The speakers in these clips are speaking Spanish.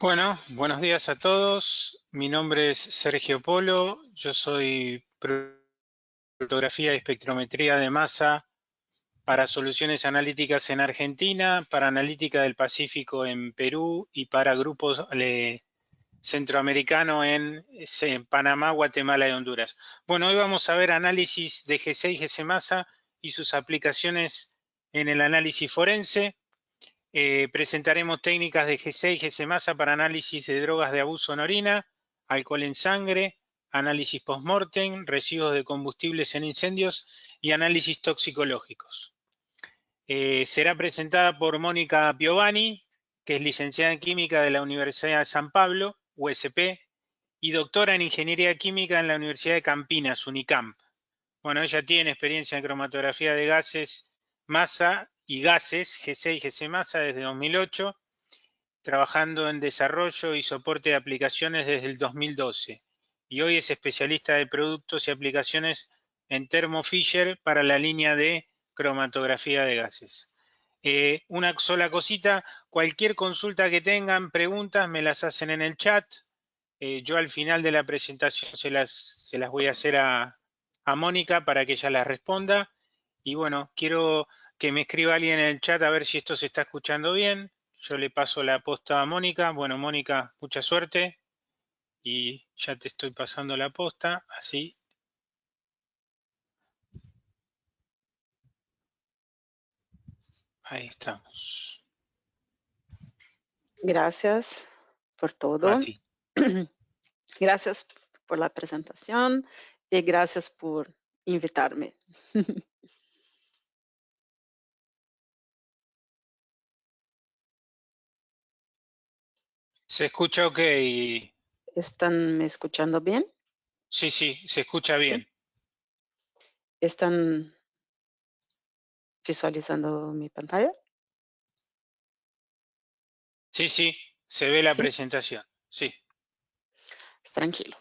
Bueno, buenos días a todos. Mi nombre es Sergio Polo. Yo soy fotografía y espectrometría de masa para soluciones analíticas en Argentina, para analítica del Pacífico en Perú y para grupos centroamericano en Panamá, Guatemala y Honduras. Bueno, hoy vamos a ver análisis de GC y GC masa y sus aplicaciones en el análisis forense. Presentaremos técnicas de GC y GC masa para análisis de drogas de abuso en orina, alcohol en sangre, análisis post-mortem, residuos de combustibles en incendios y análisis toxicológicos. Será presentada por Mónica Piovani, que es licenciada en Química de la Universidad de San Pablo, USP, y doctora en Ingeniería Química en la Universidad de Campinas, Unicamp. Bueno, ella tiene experiencia en cromatografía de gases, masa y gases, GC y GC masa desde 2008, trabajando en desarrollo y soporte de aplicaciones desde el 2012. Y hoy es especialista de productos y aplicaciones en Thermo Fisher para la línea de cromatografía de gases. Una sola cosita, cualquier consulta que tengan, preguntas, me las hacen en el chat. Yo al final de la presentación se las voy a hacer a Mónica para que ella las responda. Y bueno, quiero que me escriba alguien en el chat a ver si esto se está escuchando bien. Yo le paso la posta a Mónica. Bueno, Mónica, mucha suerte. Y ya te estoy pasando la posta, así. Ahí estamos. Gracias por todo. A ti. Gracias por la presentación y gracias por invitarme. ¿Se escucha ok? ¿Están me escuchando bien? Sí, sí, se escucha bien. ¿Sí? ¿Están visualizando mi pantalla? Sí, sí, se ve la ¿Sí? presentación. Sí. Tranquilo.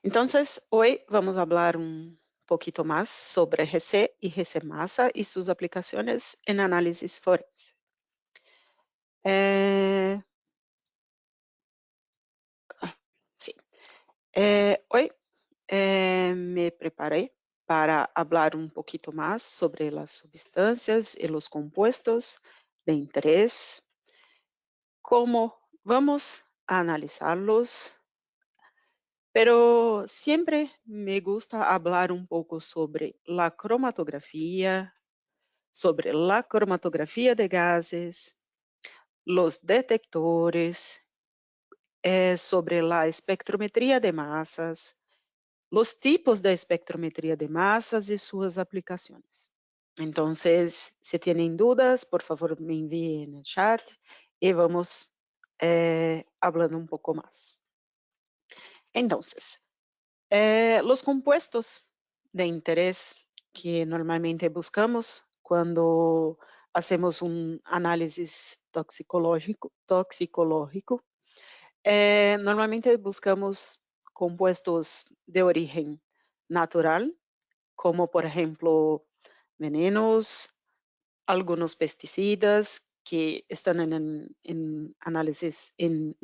Entonces, hoy vamos a hablar un poquito más sobre GC y GC masa y sus aplicaciones en análisis forense. Sí. Hoy me preparé para hablar un poquito más sobre las sustancias y los compuestos de interés, cómo vamos a analizarlos, pero siempre me gusta hablar un poco sobre la cromatografía de gases, los detectores, sobre la espectrometría de masas, los tipos de espectrometría de masas y sus aplicaciones. Entonces, si tienen dudas, por favor me envíen en el chat y vamos hablando un poco más. Entonces, los compuestos de interés que normalmente buscamos cuando hacemos un análisis toxicológico, normalmente buscamos compuestos de origen natural, como por ejemplo venenos, algunos pesticidas que están en análisis en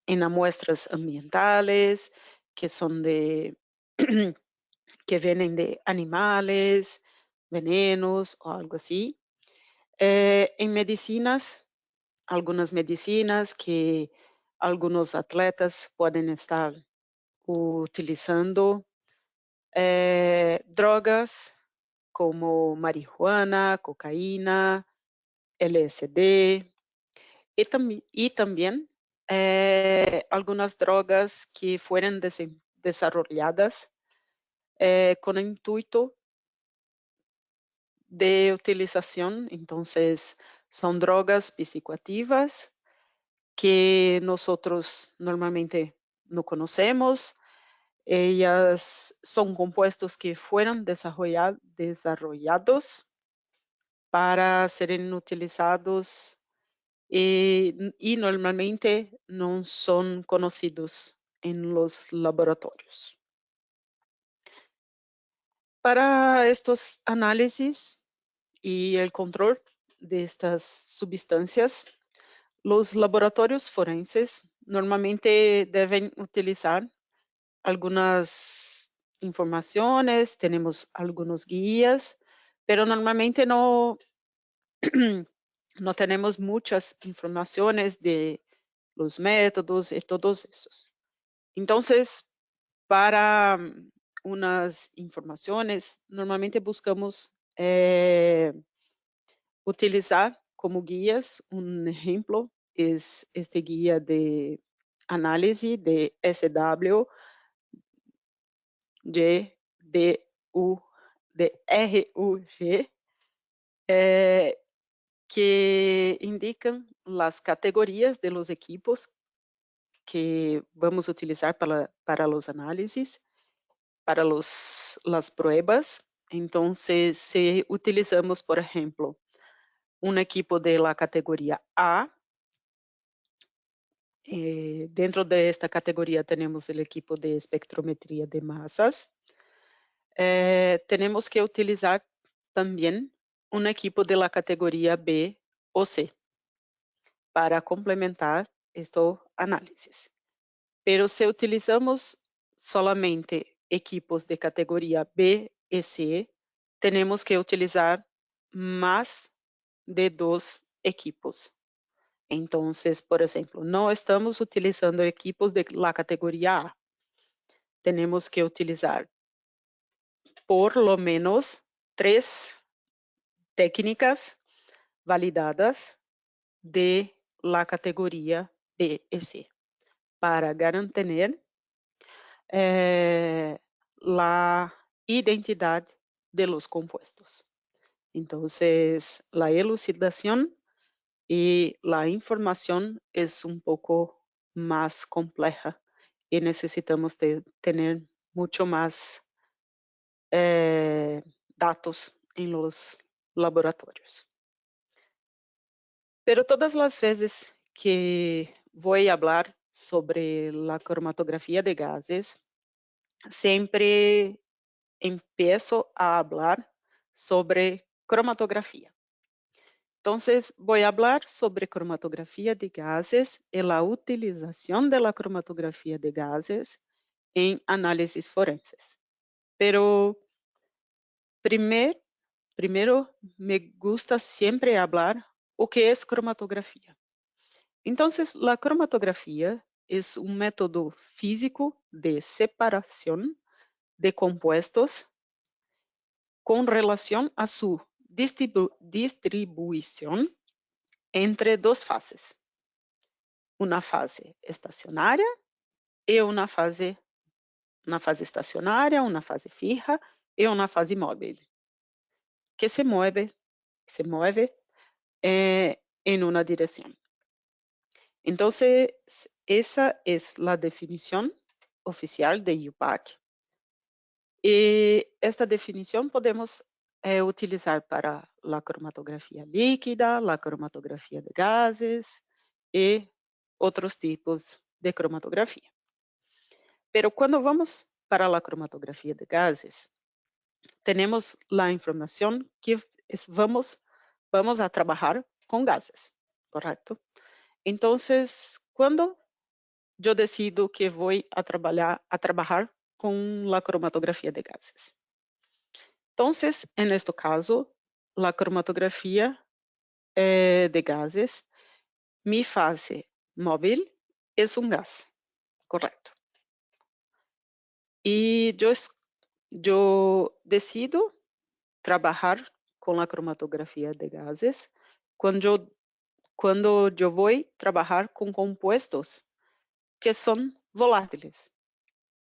muestras ambientales, que son que vienen de animales, venenos o algo así. En medicinas, algunas medicinas que algunos atletas pueden estar utilizando, drogas como marihuana, cocaína, LSD y también algunas drogas que fueron desarrolladas con el intuito de utilización. Entonces, son drogas psicoactivas que nosotros normalmente no conocemos. Ellas son compuestos que fueron desarrollados para serem utilizados y normalmente no son conocidos en los laboratorios. Para estos análisis y el control de estas sustancias, Los laboratorios forenses normalmente deben utilizar algunas informaciones, tenemos algunos guías, pero normalmente no, no tenemos muchas informaciones de los métodos y todos esos. Entonces, para unas informaciones, normalmente buscamos utilizar como guías. Un ejemplo es este guía de análisis de SW, de RUG, que indican las categorías de los equipos que vamos a utilizar para los análisis, para las pruebas. Entonces, si utilizamos, por ejemplo, un equipo de la categoría A, dentro de esta categoría tenemos el equipo de espectrometría de masas. Tenemos que utilizar también un equipo de la categoría B o C para complementar este análisis. Pero si utilizamos solamente equipos de categoría B y C, tenemos que utilizar más de 2 equipos. Entonces, por ejemplo, no estamos utilizando equipos de la categoría A. Tenemos que utilizar por lo menos 3 técnicas validadas de la categoría B y C para garantir la identidad de los compuestos. Entonces, la elucidación y la información es un poco más compleja y necesitamos tener mucho más datos en los laboratorios. Pero todas las veces que voy a hablar sobre la cromatografía de gases, siempre empiezo a hablar sobre cromatografía. Entonces, voy a hablar sobre cromatografía de gases y la utilización de la cromatografía de gases en análisis forenses. Pero primero me gusta siempre hablar o que es cromatografía. Entonces, la cromatografía es un método físico de separación de compuestos con relación a su distribución entre 2 fases. Una fase estacionaria y una fase estacionaria, una fase fija y una fase móvil, que se mueve en una dirección. Entonces, esa es la definición oficial de IUPAC. Y esta definición podemos utilizar para la cromatografía líquida, la cromatografía de gases y otros tipos de cromatografía. Pero cuando vamos para la cromatografía de gases, tenemos la información que vamos a trabajar con gases, ¿correcto? Entonces, cuando yo decido que voy a trabajar con la cromatografía de gases. Entonces, en este caso, la cromatografía de gases, mi fase móvil es un gas, correcto. Y yo decido trabajar con la cromatografía de gases cuando yo voy a trabajar con compuestos que son volátiles.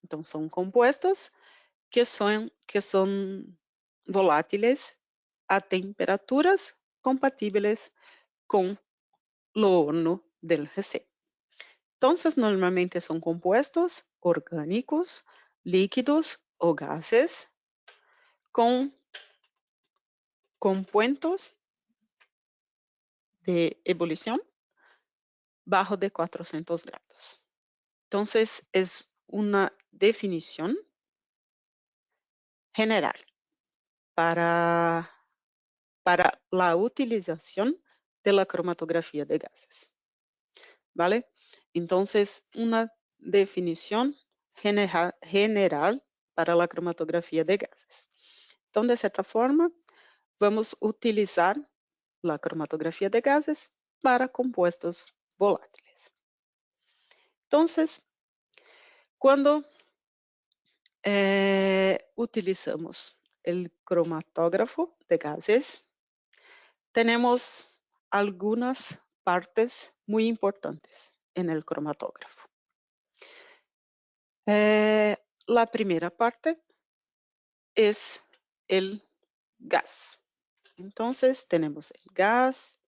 Entonces, son compuestos que son volátiles a temperaturas compatibles con lo horno del GC. Entonces, normalmente son compuestos orgánicos, líquidos o gases con compuestos de ebullición bajo de 400 grados. Entonces, es una definición general para la utilización de la cromatografía de gases. ¿vale? Entonces, una definición general para la cromatografía de gases. Entonces, de cierta forma, vamos a utilizar la cromatografía de gases para compuestos volátiles. Entonces, cuando utilizamos el cromatógrafo de gases, tenemos algunas partes muy importantes en el cromatógrafo. La primera parte es el gas. Entonces tenemos el gas,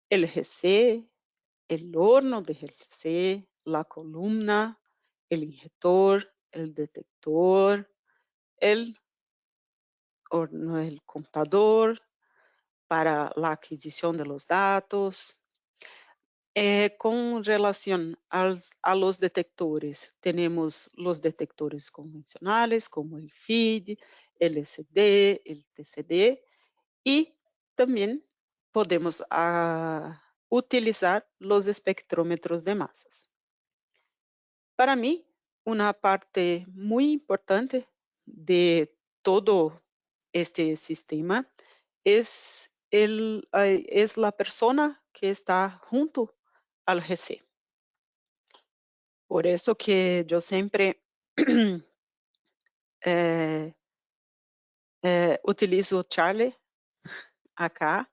el GC, el horno de GC, la columna, el inyector, el detector, el horno, el computador para la adquisición de los datos. Con relación a los detectores, tenemos los detectores convencionales como el FID, el LCD, el TCD, y también podemos utilizar los espectrómetros de masas. Para mí, una parte muy importante de todo este sistema es la persona que está junto al GC. Por eso que yo siempre utilizo Charlie acá,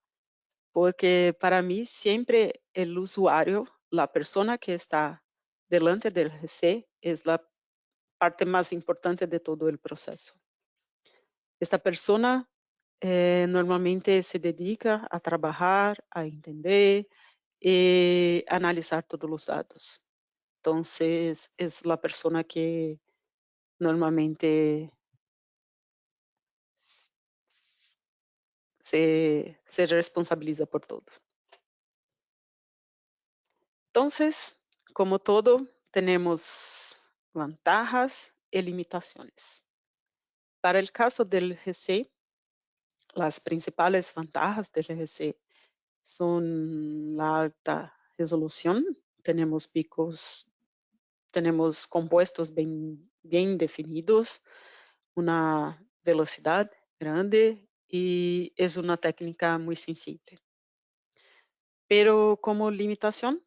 porque para mí siempre el usuario, la persona que está delante del GC, es la parte más importante de todo el proceso. Esta persona normalmente se dedica a trabajar, a entender y analizar todos los datos. Entonces, es la persona que normalmente se responsabiliza por todo. Entonces, como todo, tenemos ventajas y limitaciones. Para el caso del GC, las principales ventajas del GC son la alta resolución, tenemos picos, tenemos compuestos bien definidos, una velocidad grande y es una técnica muy sensible. Pero como limitación,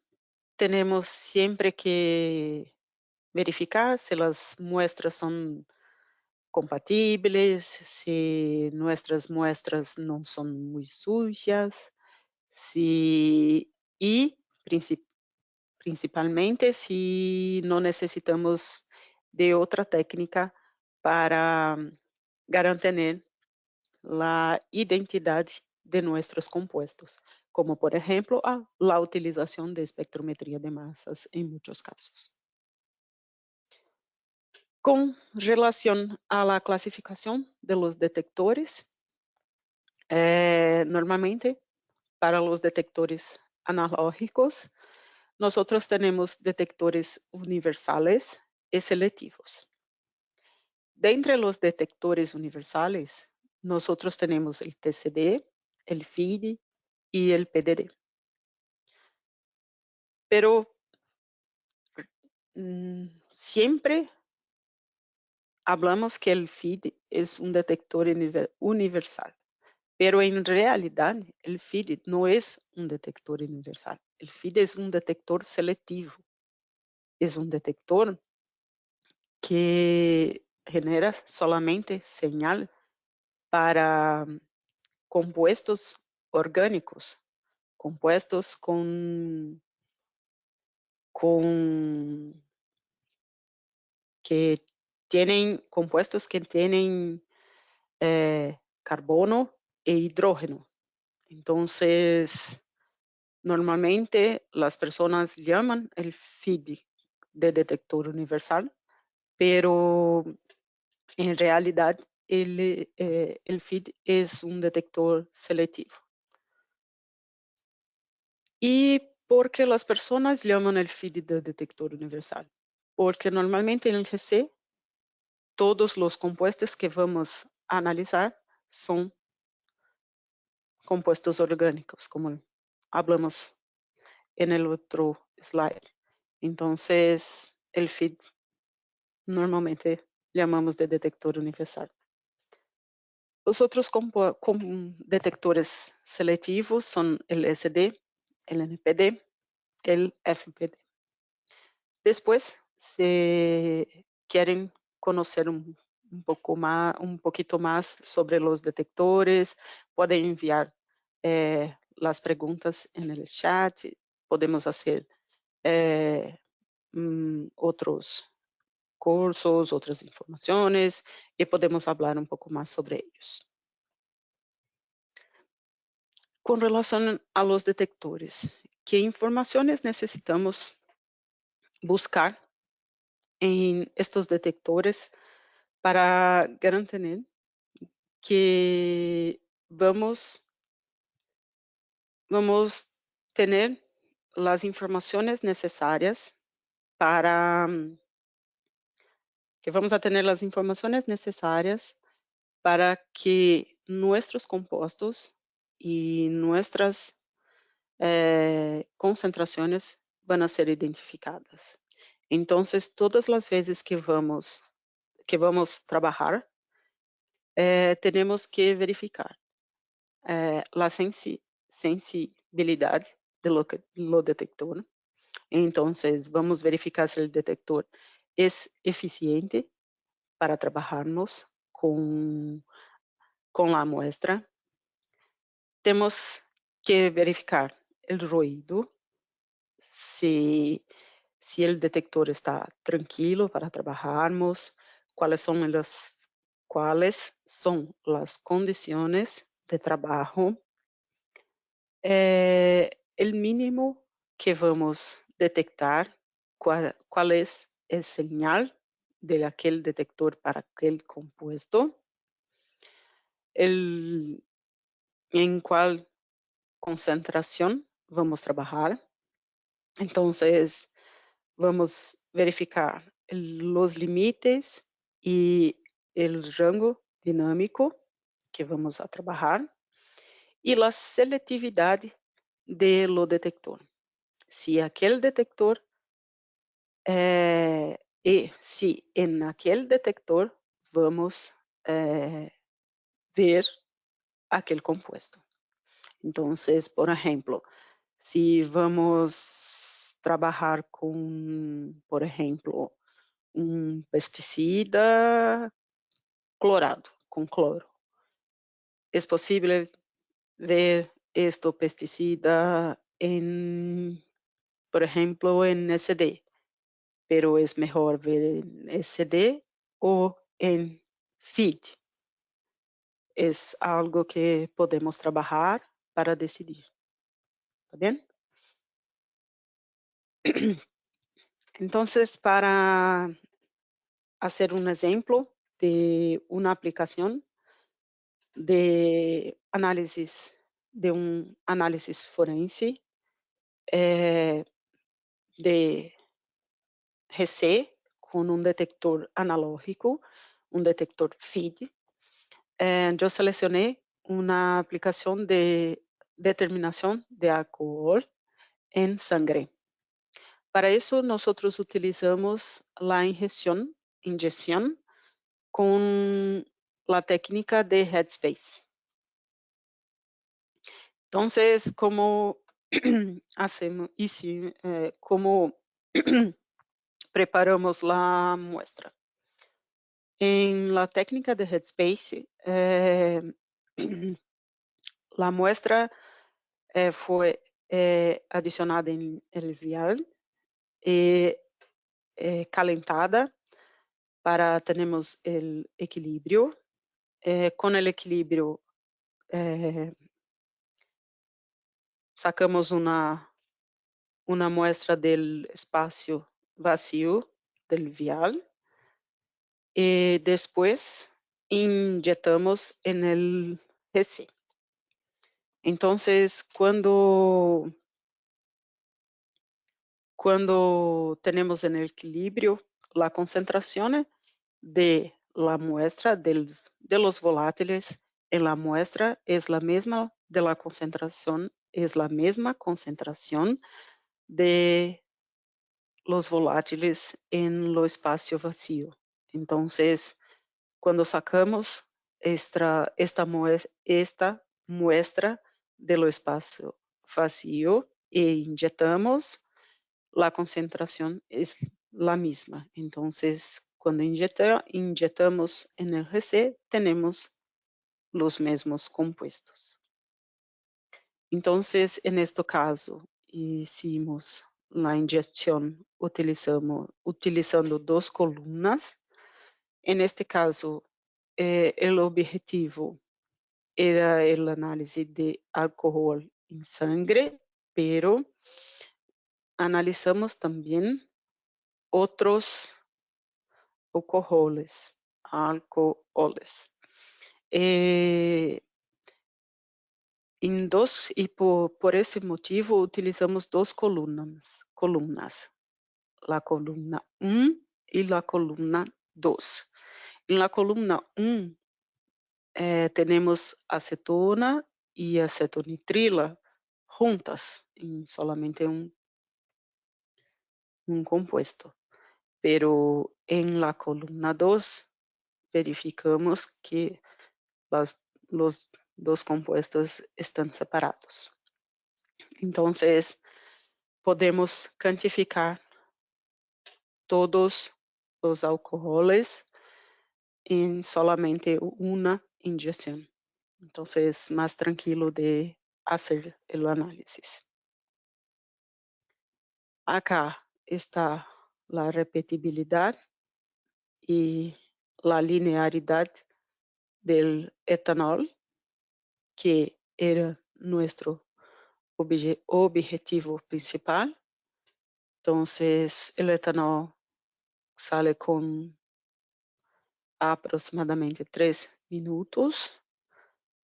tenemos siempre que verificar si las muestras son compatibles, si nuestras muestras no son muy sucias, y principalmente si no necesitamos de otra técnica para garantir la identidad de nuestros compuestos, como por ejemplo la utilización de espectrometría de masas en muchos casos. Con relación a la clasificación de los detectores, normalmente para los detectores analógicos, nosotros tenemos detectores universales y selectivos. De entre los detectores universales, nosotros tenemos el TCD, el FID y el PDD. Pero siempre hablamos que el FID es un detector universal, pero en realidad el FID no es un detector universal. El FID es un detector selectivo. Es un detector que genera solamente señal para compuestos orgánicos, compuestos compuestos que tienen carbono e hidrógeno. Entonces, normalmente las personas llaman el FID de detector universal, pero en realidad el FID es un detector selectivo. ¿Y por qué las personas llaman el FID de detector universal? Porque normalmente en el GC todos los compuestos que vamos a analizar son compuestos orgánicos, como hablamos en el otro slide. Entonces, el feed normalmente llamamos de detector universal. Os outros detectores seletivos são o SD, o NPD, o FPD. Depois, se querem conhecer um pouquinho mais sobre os detectores, podem enviar as perguntas no chat, podemos fazer outros cursos, outras informações e podemos falar um pouco mais sobre eles. Com relação a los detectores, que informações necessitamos buscar em estes detectores para garantir que vamos ter as informações necessárias para que nossos compostos e nossas concentrações vão ser identificadas. Então, todas as vezes que vamos trabalhar, temos que verificar a sensibilidade do detector. Então, vamos verificar se o detector é eficiente para trabalharmos com a muestra. Temos que verificar o ruído, se o detector está tranquilo para trabalharmos, quais são as condições de trabalho, o mínimo que vamos detectar, qual é o sinal de aquele detector para aquele compuesto, em qual concentração vamos trabalhar. Então, vamos verificar os limites e o rango dinâmico que vamos a trabalhar e a seletividade do detector. Se aquele detector se em aquele detector vamos ver aquele compuesto. Então, por exemplo, se vamos trabalhar com, por exemplo, pesticida clorado, com cloro, é possível ver este pesticida por exemplo, em SD, pero é melhor ver em SD ou em feed. É algo que podemos trabalhar para decidir. ¿Está bem? Então, para fazer exemplo de uma aplicação de análise forense de GC com detector analógico, detector feed, eu selecionei uma aplicação de determinação de álcool em sangue. Para isso, nós utilizamos a injeção com a técnica de Headspace. Então, como como preparamos a muestra? Em la técnica de Headspace, a muestra foi adicionada em el vial e calentada para termos o equilíbrio. Com o equilíbrio, sacamos uma muestra do espaço vazio do vial e depois injetamos en GC. Então, quando temos en equilíbrio, a concentração de la muestra de los volátiles en la muestra es la misma de la concentración, es la misma concentración de los volátiles en lo espacio vacío. Entonces, cuando sacamos esta muestra de lo espacio vacío e inyectamos, la concentración es la misma. Entonces, cuando inyectamos en el GC, tenemos los mismos compuestos. Entonces, en este caso, hicimos la inyección utilizando dos columnas. En este caso, el objetivo era el análisis de alcohol en sangre, pero analizamos también otros alcoholes. Por ese motivo utilizamos dos columnas, la columna 1 y la columna 2. En la columna 1 tenemos acetona y acetonitrila juntas en solamente un compuesto. Pero en la columna 2 verificamos que los dos compuestos están separados. Entonces, podemos cuantificar todos los alcoholes en solamente una inyección. Entonces, más tranquilo de hacer el análisis. Acá está la repetibilidad y la linearidad del etanol, que era nuestro objetivo principal. Entonces, el etanol sale con aproximadamente 3 minutos.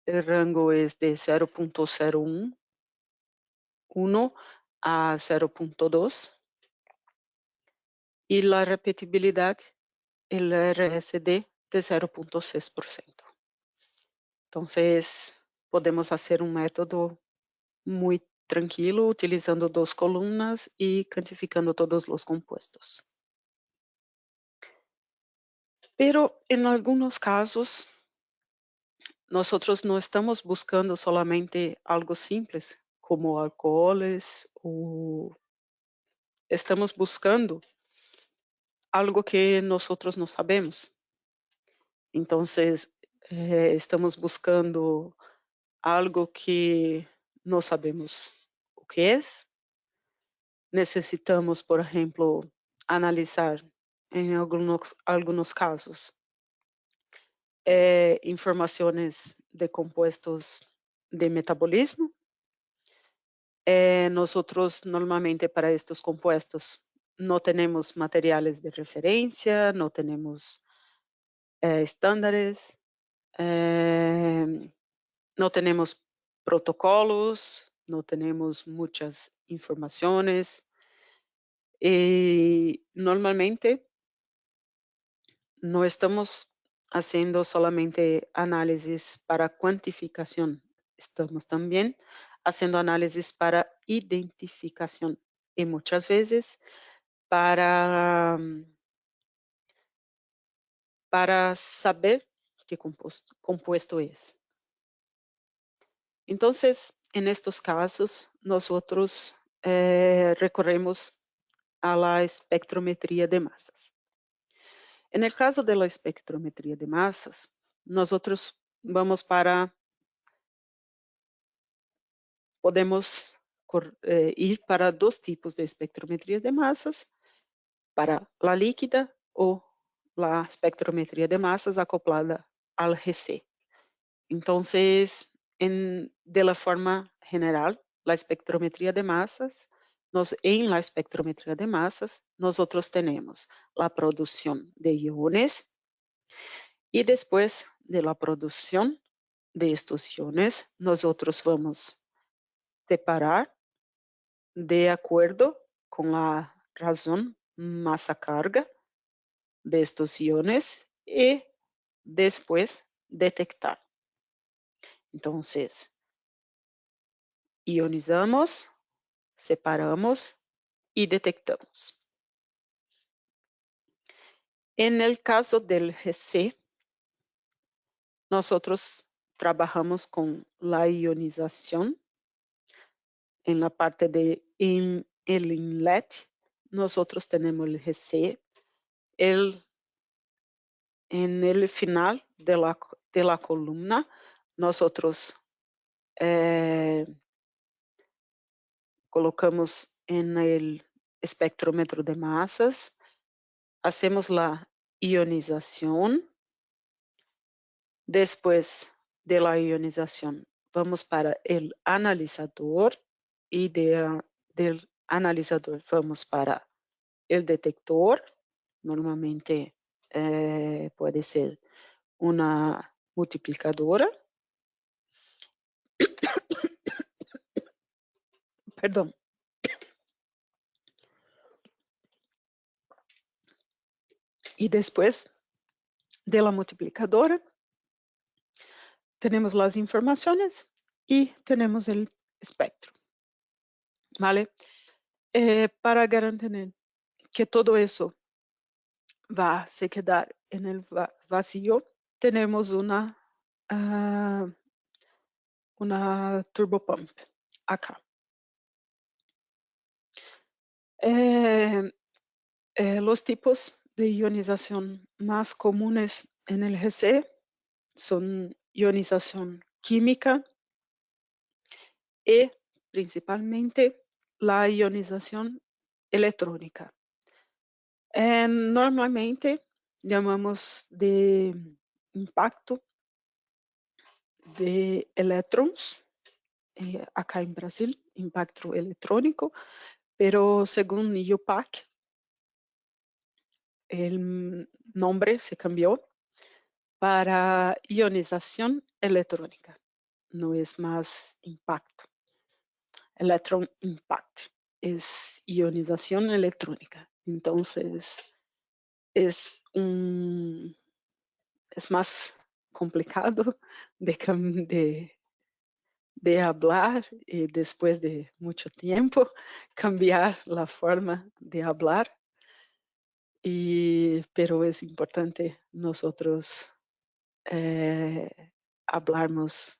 El rango es de 0.01 a 0.2. Y la repetibilidad, el RSD, de 0.6%. Entonces, podemos hacer un método muy tranquilo, utilizando dos columnas y cuantificando todos los compuestos. Pero en algunos casos, nosotros no estamos buscando solamente algo simples, como alcoholes, o estamos buscando algo que nosotros no sabemos. Entonces, estamos buscando algo que no sabemos o que es. Necesitamos, por ejemplo, analizar en algunos casos informaciones de compuestos de metabolismo. Nosotros normalmente para estos compuestos no tenemos materiales de referencia, no tenemos estándares, no tenemos protocolos, no tenemos muchas informaciones. Y normalmente no estamos haciendo solamente análisis para cuantificación, estamos también haciendo análisis para identificación y muchas veces para saber qué compuesto es. Entonces, en estos casos, nosotros recorremos a la espectrometría de masas. En el caso de la espectrometría de masas, nosotros podemos ir para dos tipos de espectrometría de masas, para la líquida o la espectrometría de masas acoplada al GC. Entonces, de la forma general, la espectrometría de masas, en la espectrometría de masas, nosotros tenemos la producción de iones y después de la producción de estos iones, nosotros vamos separar de acuerdo con la razón masa-carga de estos iones y después detectar. Entonces, ionizamos, separamos y detectamos. En el caso del GC, nosotros trabajamos con la ionización. En la parte de el inlet, nosotros tenemos el GC. En el final de la columna, nosotros colocamos en el espectrómetro de masas, hacemos la ionización. Después de la ionización, vamos para el analizador y del analizador vamos para el detector. Normalmente puede ser una multiplicadora. Perdón. Y después de la multiplicadora, tenemos las informaciones y tenemos el espectro. ¿Vale? Para garantir que todo eso va a se quedar en el vacío, tenemos una turbopump acá. Los tipos de ionización más comunes en el GC son ionización química y principalmente la ionización electrónica. Normalmente llamamos de impacto de elétrons, acá en Brasil, impacto electrónico, pero según IUPAC, el nombre se cambió para ionización electrónica. No es más impacto. Electron impact es ionización electrónica. Entonces, es más complicado de hablar y después de mucho tiempo cambiar la forma de hablar. Pero es importante nosotros hablarmos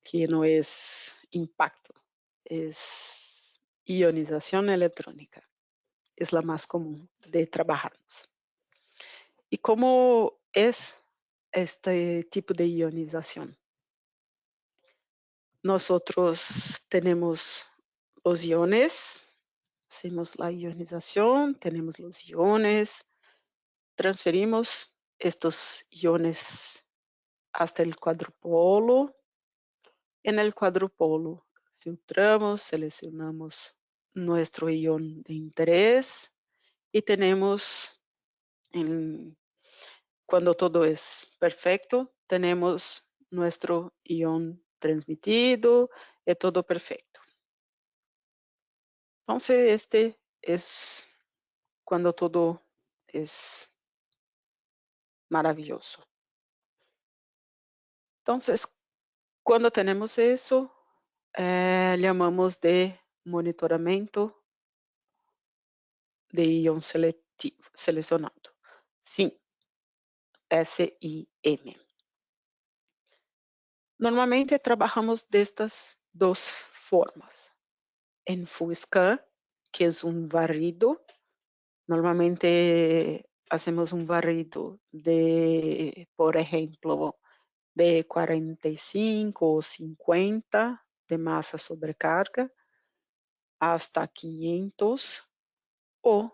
que no es impacto, es ionización electrónica. Es la más común de trabajarnos. ¿Y cómo es este tipo de ionización? Nosotros tenemos los iones, hacemos la ionización, tenemos los iones, transferimos estos iones hasta el cuadrupolo. En el cuadrupolo filtramos, seleccionamos nuestro ion de interés y tenemos, cuando todo es perfecto, tenemos nuestro ion transmitido, es todo perfecto. Entonces, este es cuando todo es maravilloso. Entonces, cuando tenemos eso, llamamos de monitoramento de ion seleccionado. SIM. SIM. Normalmente trabajamos de estas dos formas. En FuScan, que es un barrido. Normalmente hacemos un barrido de, por ejemplo, de 45 o 50 de masa sobrecarga hasta 500, o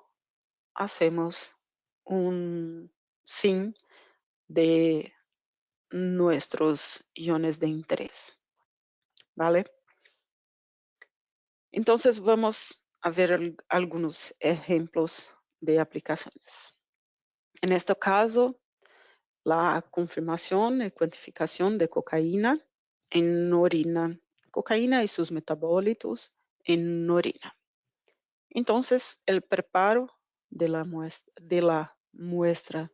hacemos un SIM de nuestros iones de interés, ¿vale? Entonces vamos a ver algunos ejemplos de aplicaciones. En este caso, la confirmación y cuantificación de cocaína en orina, cocaína y sus metabolitos en orina. Entonces, el preparo de la muestra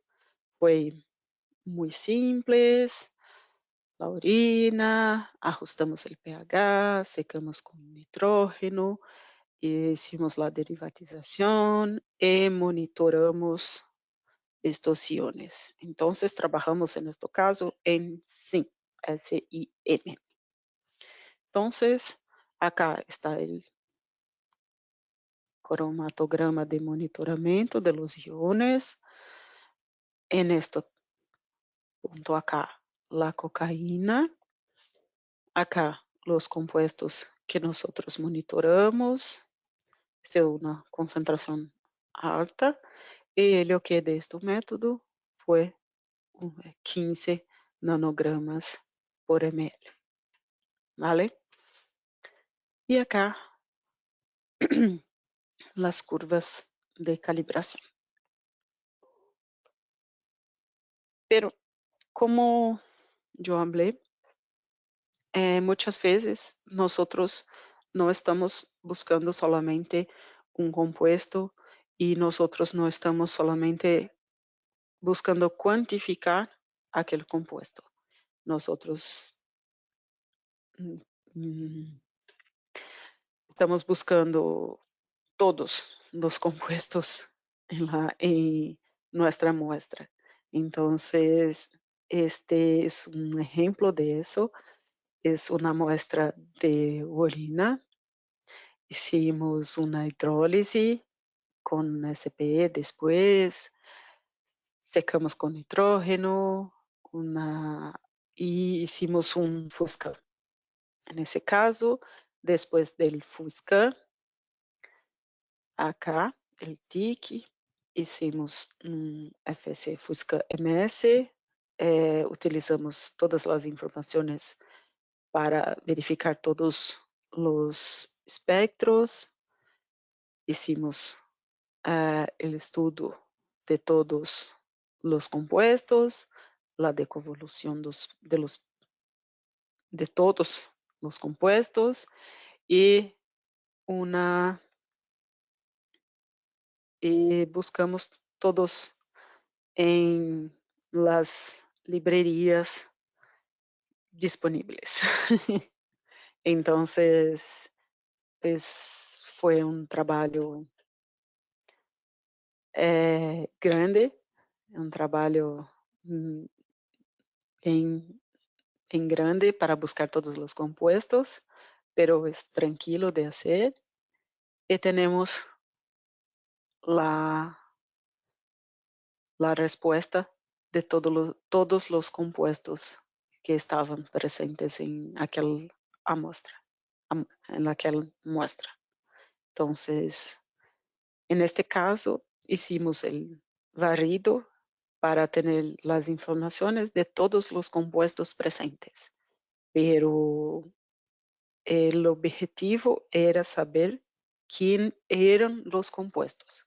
fue muy simple. La orina, ajustamos el pH, secamos con nitrógeno hicimos la derivatización y monitoramos estos iones. Entonces, trabajamos en este caso en SIN, S-I-N. Entonces, acá está el cromatograma de monitoramiento de los iones. En este punto acá, la cocaína. Acá, los compuestos que nosotros monitoramos. Esta es una concentración alta. Y lo que de este método fue 15 nanogramas por ml. ¿Vale? Y acá las curvas de calibración. Pero como yo hablé, muchas veces nosotros no estamos buscando solamente un compuesto y nosotros no estamos solamente buscando cuantificar aquel compuesto. Nosotros estamos buscando todos los compuestos en nuestra muestra. Entonces, este es un ejemplo de eso. Es una muestra de orina. Hicimos una hidrólisis con SPE después. Secamos con nitrógeno y hicimos un Fusca. En ese caso, después del Fusca, acá el TIC, hicimos un FC Fusca MS, utilizamos todas las informaciones para verificar todos los espectros, hicimos el estudio de todos los compuestos, la deconvolución de todos los compuestos y buscamos todos en las librerías disponibles. Entonces, fue un trabajo grande, un trabajo en grande para buscar todos los compuestos, pero es tranquilo de hacer. Y tenemos la respuesta de todos los compuestos que estaban presentes en aquella muestra. Entonces, en este caso, hicimos el barrido para tener las informaciones de todos los compuestos presentes, pero el objetivo era saber quién eran los compuestos,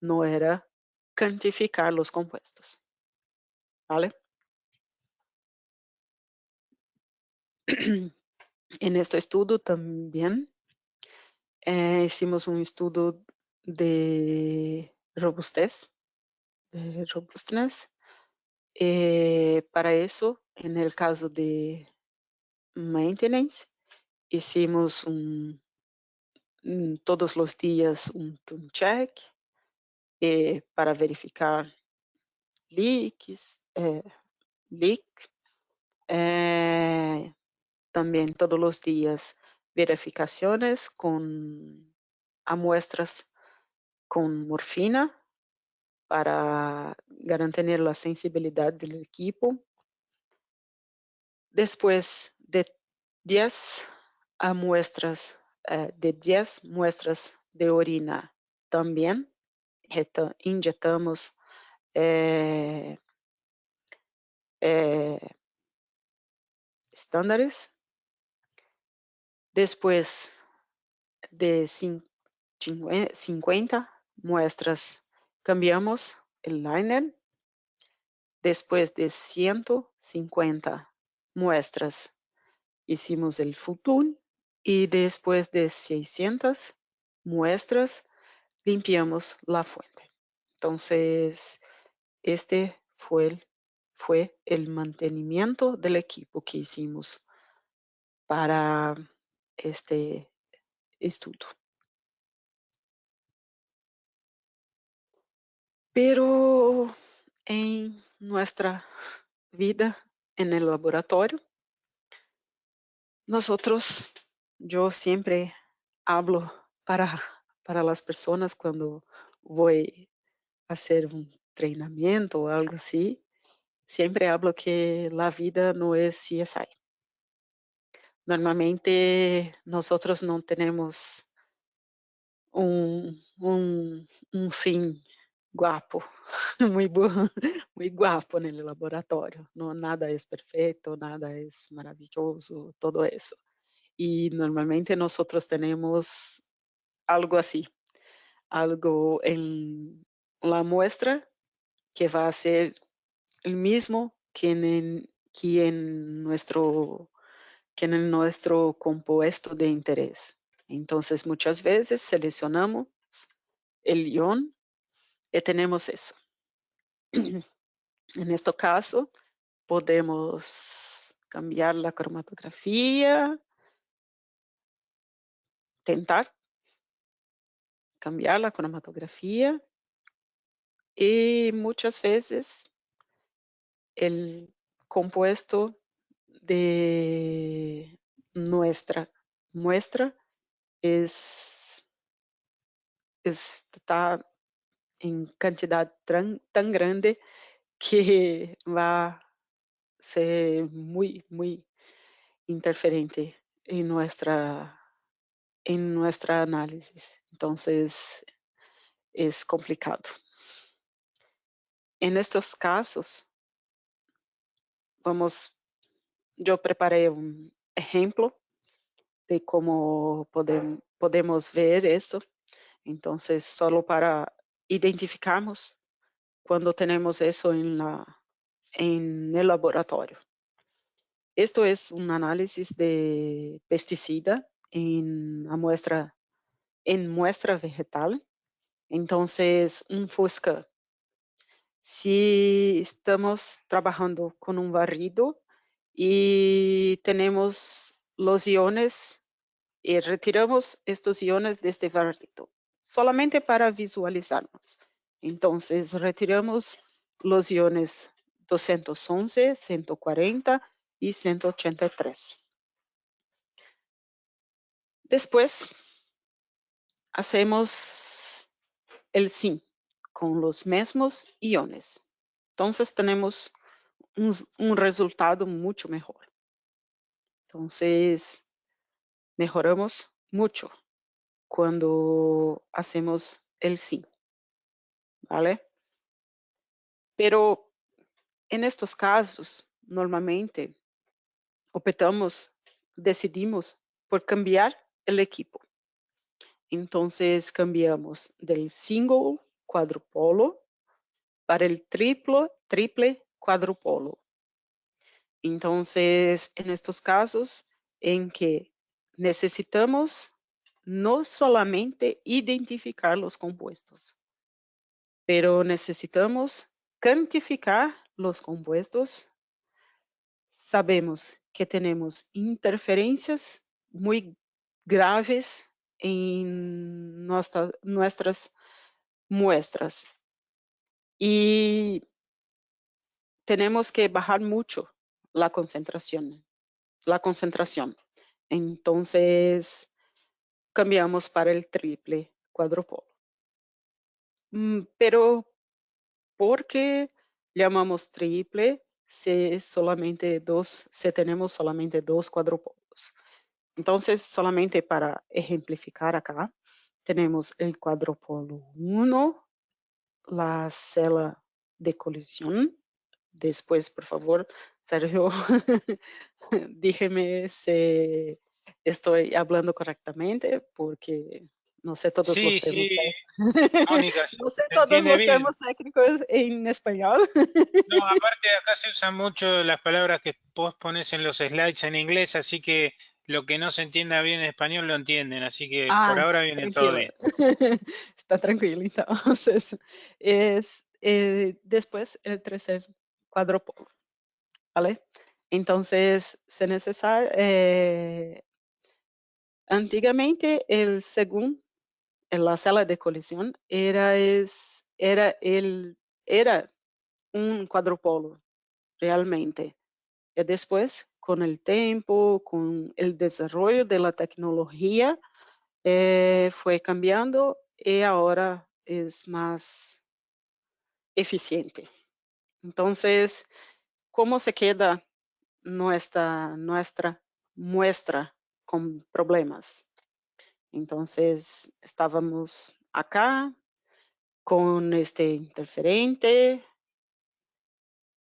no era cuantificar los compuestos. ¿Vale? En este estudio también hicimos un estudio de robustez, para eso, en el caso de maintenance, hicimos todos los días un check para verificar leaks, leak. También todos los días verificaciones con muestras con morfina para garantir la sensibilidad del equipo. Después de 10 muestras, de orina también inyectamos estándares. Después de 50 muestras, cambiamos el liner. Después de 150 muestras, hicimos el full y después de 600 muestras, limpiamos la fuente. Entonces, este fue el mantenimiento del equipo que hicimos para este estudio. Pero en nuestra vida en el laboratorio, yo siempre hablo para las personas cuando voy a hacer un entrenamiento o algo así, siempre hablo que la vida no es CSI. Normalmente nosotros no tenemos un fin guapo, muy guapo en el laboratorio. No, nada es perfecto, nada es maravilloso, todo eso. Y normalmente nosotros tenemos algo así, algo en la muestra que va a ser el mismo que en nuestro compuesto de interés. Entonces, muchas veces seleccionamos el ion y tenemos eso. En este caso, podemos cambiar la cromatografía, tentar cambiar la cromatografía y muchas veces el compuesto de nuestra muestra está en cantidad tan grande que va a ser muy, muy interferente en nuestra análisis. Entonces, es complicado. En estos casos, yo preparé un ejemplo de cómo podemos ver esto. Entonces, solo para identificarnos cuando tenemos eso en el laboratorio. Esto es un análisis de pesticida en muestra vegetal. Entonces, un Fusca. Si estamos trabajando con un barrido y tenemos los iones y retiramos estos iones de este barrido, solamente para visualizarnos. Entonces, retiramos los iones 211, 140 y 183. Después, hacemos el sim con los mismos iones. Entonces, tenemos un resultado mucho mejor. Entonces, mejoramos mucho cuando hacemos el sim, ¿vale? Pero en estos casos, normalmente decidimos por cambiar el equipo. Entonces, cambiamos del single cuadrupolo para el triple cuadrupolo. Entonces, en estos casos en que necesitamos no solamente identificar los compuestos, pero necesitamos cuantificar los compuestos, sabemos que tenemos interferencias muy graves en nuestras muestras y tenemos que bajar mucho la concentración. Entonces, cambiamos para el triple cuadrupolo. Pero, ¿por qué llamamos triple si tenemos solamente dos cuadrupolos? Entonces, solamente para ejemplificar acá, tenemos el cuadrupolo 1, la célula de colisión. Después, por favor, Sergio, dígame si estoy hablando correctamente, porque no sé todos los Sí, temas. sí, Mónica, No sé se todos entiende los bien. temas técnicos en español. No, aparte acá se usan mucho las palabras que vos pones en los slides en inglés, así que lo que no se entienda bien en español lo entienden, así que por Ah, ahora viene todo tranquilo. bien. Está tranquilo, entonces. Después el tercer cuadrupolo, ¿vale? Entonces, antiguamente, en la sala de colisión, era un cuadrupolo realmente. Y después, con el tiempo, con el desarrollo de la tecnología, fue cambiando y ahora es más eficiente. Entonces, ¿cómo se queda nuestra muestra con problemas? Entonces, estábamos acá con este interferente,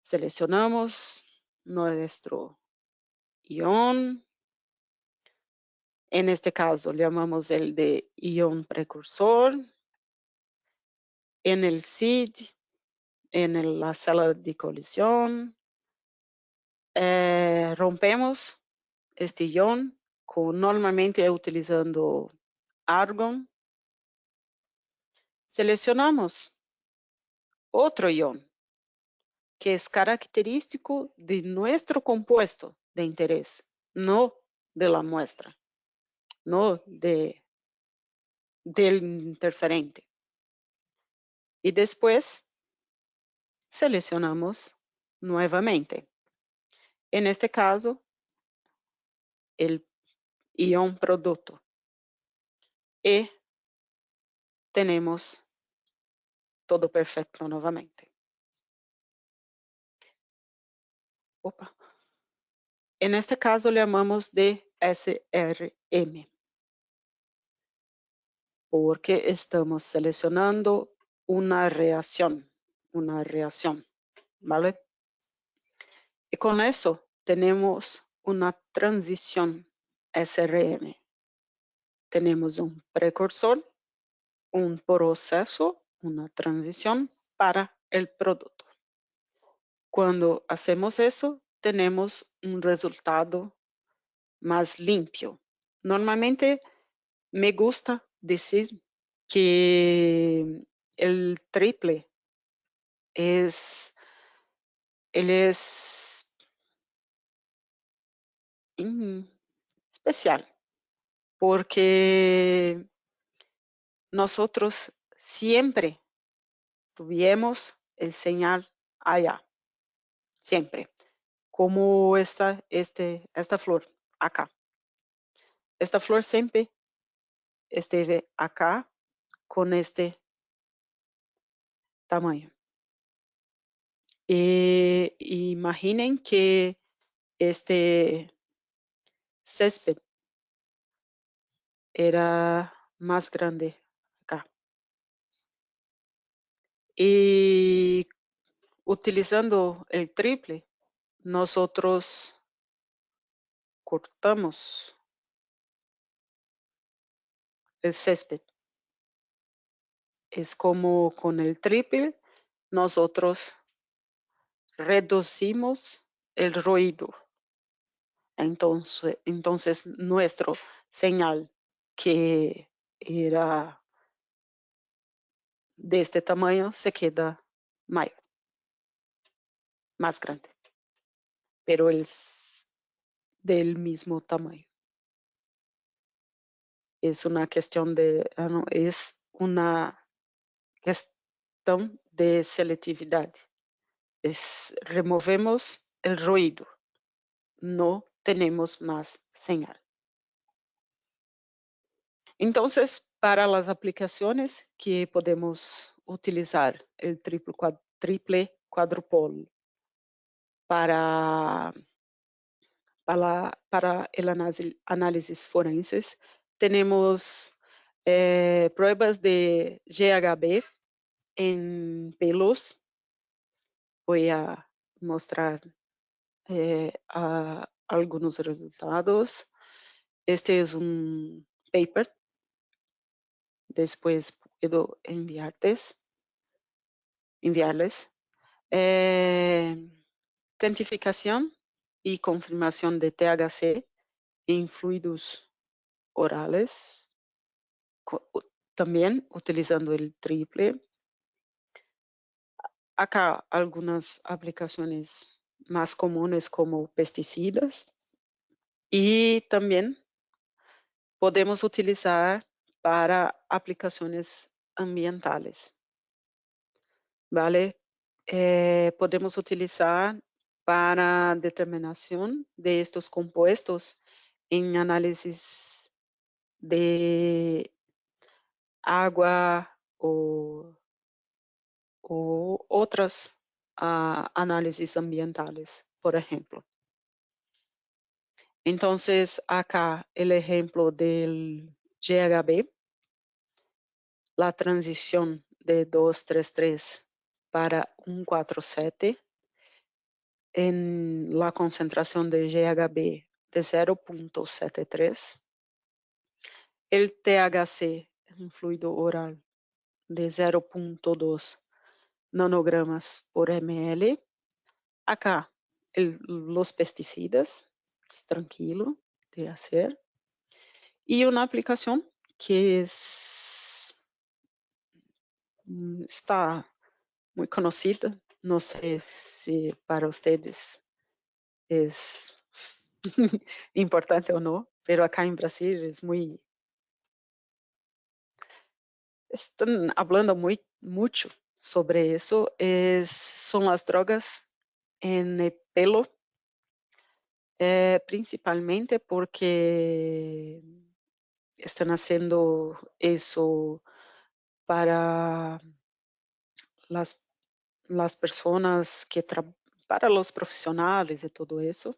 seleccionamos nuestro ion. En este caso, llamamos el de ion precursor. En el SID, en la sala de colisión, rompemos este ion normalmente utilizando argón. Seleccionamos otro ion que es característico de nuestro compuesto de interés, no de la muestra, no del interferente. Y después seleccionamos nuevamente. En este caso, el ion producto. Y tenemos todo perfecto nuevamente. Opa. En este caso le llamamos de SRM, porque estamos seleccionando una reacción, ¿vale? Y con eso tenemos una transición SRM. Tenemos un precursor, un proceso, una transición para el producto. Cuando hacemos eso, tenemos un resultado más limpio. Normalmente me gusta decir que el triple es especial porque nosotros siempre tuvimos el señal allá, siempre, como esta flor acá. Esta flor siempre estuve acá con este tamaño. Imaginen que este césped era más grande acá. Y utilizando el triple, nosotros cortamos el césped. Es como con el triple, nosotros reducimos el ruido. Entonces nuestro señal que era de este tamaño se queda mayor, más grande, pero es del mismo tamaño. Es una cuestión de selectividad. Removemos el ruido, no tenemos más señal. Entonces, para las aplicaciones que podemos utilizar el triple cuadrupolo para el análisis forenses, tenemos pruebas de GHB en pelos. Voy a mostrar algunos resultados. Este es un paper. Después puedo enviarles. Cuantificación y confirmación de THC en fluidos orales, también utilizando el triple. Acá algunas aplicaciones más comunes como pesticidas y también podemos utilizar para aplicaciones ambientales. ¿vale? Podemos utilizar para determinación de estos compuestos en análisis de agua o otras análisis ambientales, por ejemplo. Entonces, acá el ejemplo del GHB, la transición de 233 para 147 en la concentración de GHB de 0.73, el THC, un fluido oral de 0.2 nanogramas por ml. Acá, los pesticidas, es tranquilo de hacer. Y una aplicación que está muy conocida, no sé si para ustedes es importante o no, pero acá en Brasil es muy, están hablando mucho sobre eso, son las drogas en el pelo, principalmente porque están haciendo eso para las personas para los profesionales y todo eso.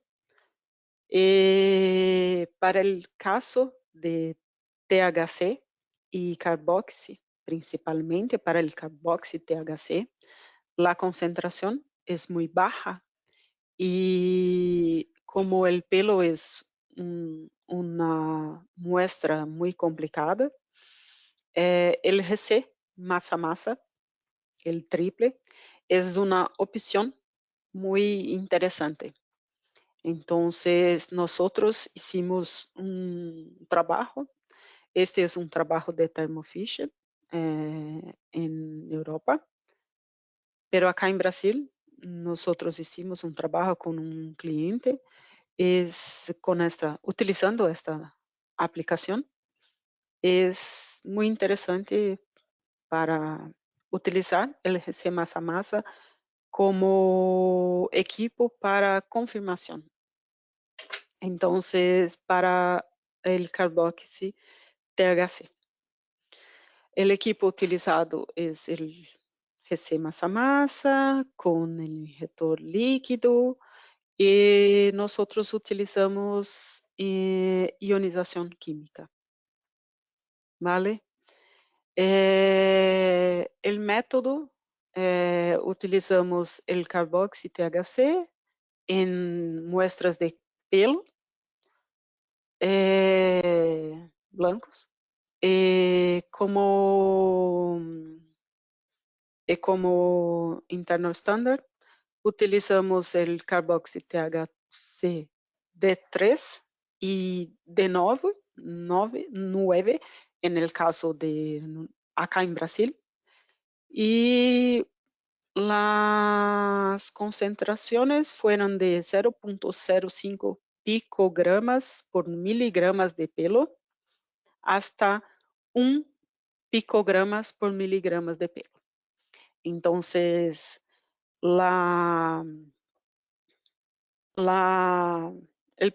Para el caso de THC y carboxi, principalmente para el carboxi THC, la concentración es muy baja y como el pelo es una muestra muy complicada, el GC masa-masa, el triple, es una opción muy interesante. Entonces, nosotros hicimos un trabajo. Este es un trabajo de Thermo Fisher en Europa. Pero acá en Brasil, nosotros hicimos un trabajo con un cliente utilizando esta aplicación. Es muy interesante para utilizar el GC masa-masa como equipo para confirmación. Entonces, para el carboxi THC, el equipo utilizado es el GC masa-masa con el injetor líquido y nosotros utilizamos ionización química, ¿vale? El método, utilizamos el carboxi THC en muestras de pelo blancos. Como internal standard, utilizamos el carboxi THC D3 y D9 en el caso de acá en Brasil. Y las concentraciones fueron de 0.05 picogramas por miligramas de pelo hasta 1 picogramas por miligramas de pelo. Entonces, el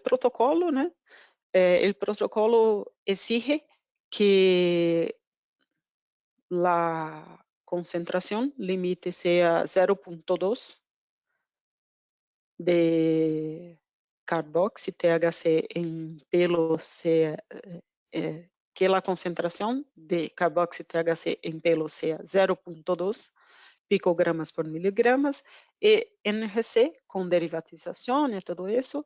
protocolo, ¿no? El protocolo exige que la concentración límite sea 0.2 de carboxi THC en pelo sea que la concentración de carboxi THC en pelo sea 0.2 picogramas por miligramas y NGC con derivatización y todo eso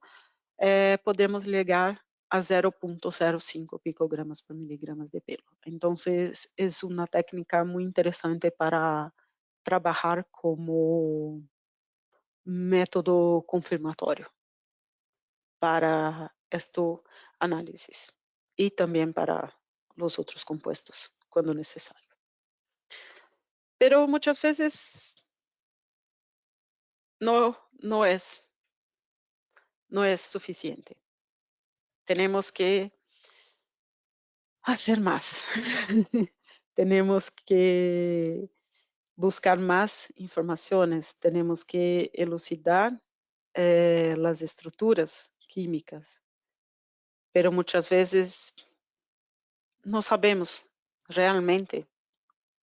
podemos llegar a 0.05 picogramas por miligramas de pelo. Entonces es una técnica muy interesante para trabajar como método confirmatorio para este análisis y también para los otros compuestos cuando necesario. Pero muchas veces no es suficiente. Tenemos que hacer más. Tenemos que buscar más informaciones, tenemos que elucidar las estructuras químicas, pero muchas veces no sabemos realmente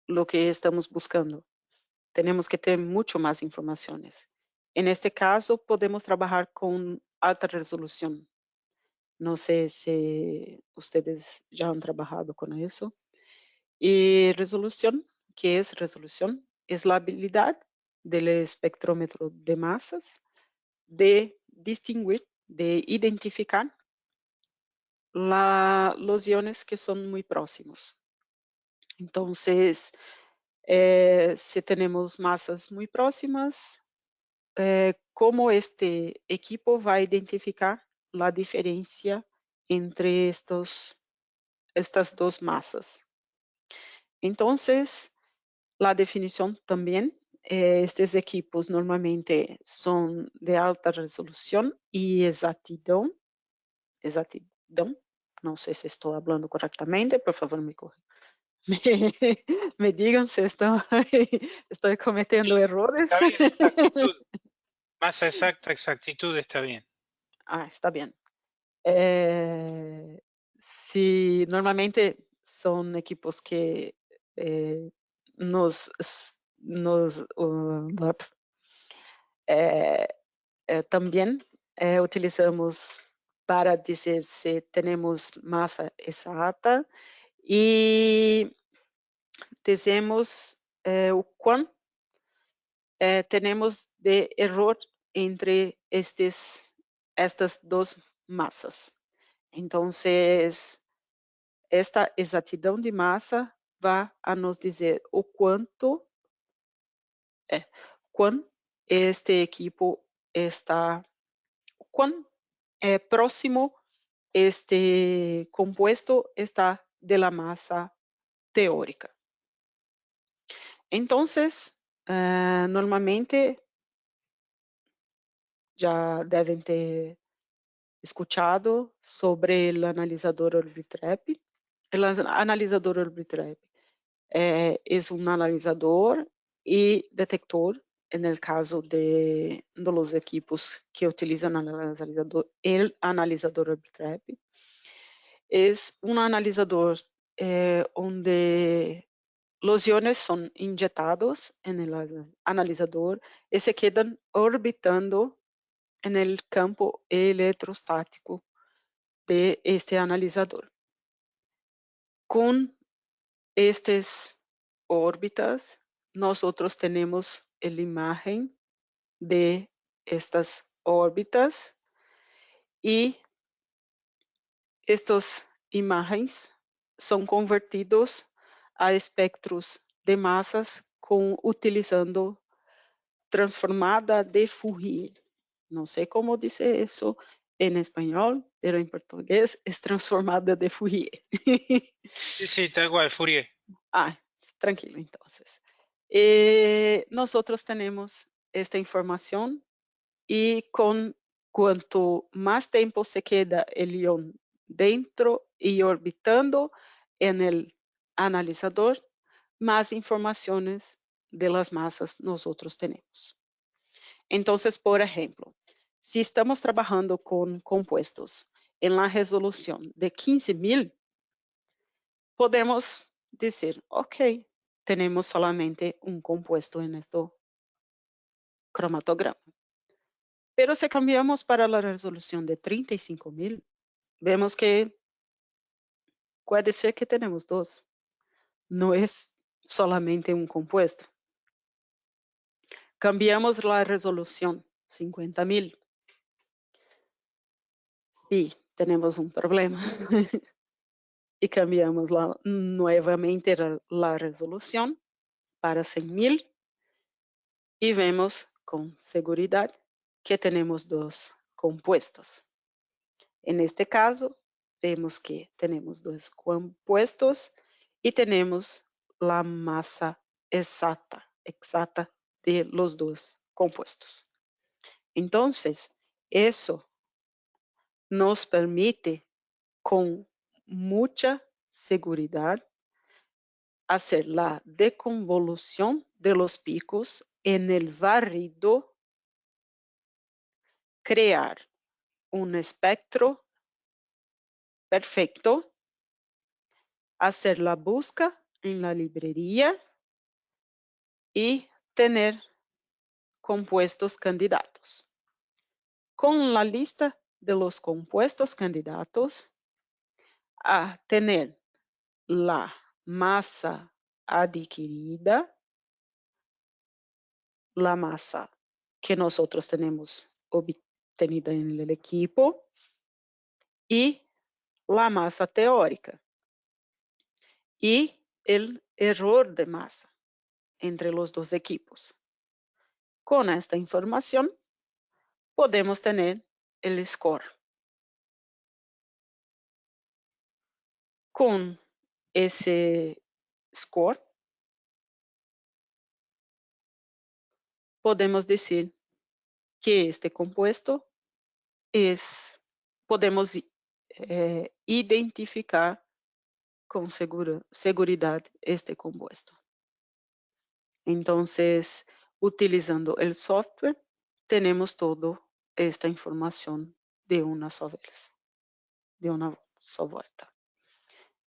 lo que estamos buscando. Tenemos que tener mucho más informaciones. En este caso, podemos trabajar con alta resolución. No sé si ustedes ya han trabajado con eso. Y resolución, ¿qué es resolución? Es la habilidad del espectrómetro de masas de distinguir, de identificar los iones que son muy próximos. Entonces, si tenemos masas muy próximas, ¿cómo este equipo va a identificar la diferencia entre estas dos masas? Entonces, la definición también, estos equipos normalmente son de alta resolución y exactidão, no sé si estoy hablando correctamente, por favor me me digan si estoy cometiendo errores. Está bien, exactitud. Masa exacta, exactitud está bien. Está bien. Sí, normalmente son equipos que nos eh, también utilizamos para dizer se temos massa exata e dizemos o quão temos de erro entre estas duas massas. Então, esta exatidão de massa vai a nos dizer o quanto este equipo está, quão próximo este compuesto está de la masa teórica. Entonces, normalmente já devem ter escuchado sobre el analizador Orbitrap. El analizador Orbitrap es un analizador y detector en el caso de los equipos que utilizan el analizador Orbitrap. Es un analizador donde los iones son inyectados en el analizador y se quedan orbitando en el campo electrostático de este analizador. Con estas órbitas, nosotros tenemos la imagen de estas órbitas y estas imágenes son convertidos a espectros de masas utilizando transformada de Fourier. No sé cómo dice eso en español, pero en portugués es transformada de Fourier. Sí, tal cual, Fourier. Tranquilo entonces. Nosotros tenemos esta información y con cuanto más tiempo se queda el ion dentro y orbitando en el analizador, más informaciones de las masas nosotros tenemos. Entonces, por ejemplo, si estamos trabajando con compuestos en la resolución de 15.000, podemos decir, ok, tenemos solamente un compuesto en este cromatograma. Pero si cambiamos para la resolución de 35.000, vemos que puede ser que tenemos dos. No es solamente un compuesto. Cambiamos la resolución 50.000. Sí, tenemos un problema. Y cambiamos nuevamente la resolución para 100.000 y vemos con seguridad que tenemos dos compuestos. En este caso, vemos que tenemos dos compuestos y tenemos la masa exacta de los dos compuestos. Entonces, eso nos permite con mucha seguridad hacer la deconvolución de los picos en el barrido, crear un espectro perfecto, hacer la busca en la librería y tener compuestos candidatos. Con la lista de los compuestos candidatos, a tener la masa adquirida, la masa que nosotros tenemos obtenida en el equipo y la masa teórica y el error de masa entre los dos equipos. Con esta información podemos tener el score. Con ese score podemos decir que este compuesto podemos identificar con seguridad este compuesto. Entonces, utilizando el software, tenemos toda esta información de una sola vez, de una sola vuelta.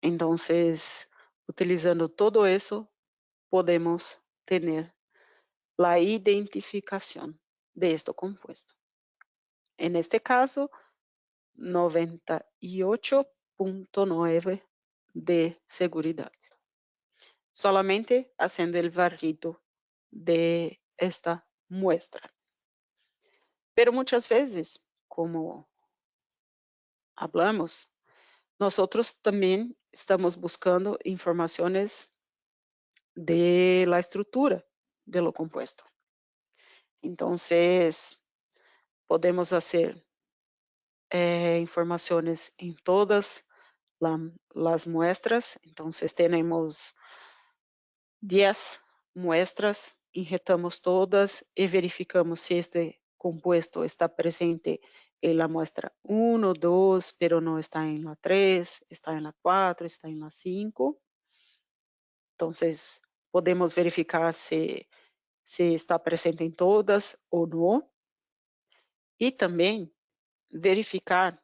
Entonces, utilizando todo eso, podemos tener la identificación de este compuesto. En este caso, 98.9 de seguridad. Solamente haciendo el barrido de esta muestra. Pero muchas veces, como hablamos, nosotros también estamos buscando informaciones de la estructura de lo compuesto. Entonces, podemos hacer informaciones en todas las muestras. Entonces, tenemos 10 muestras, injetamos todas y verificamos si este compuesto está presente en la muestra 1, 2, pero no está en la 3, está en la 4, está en la 5. Entonces, podemos verificar si está presente en todas o no. Y también verificar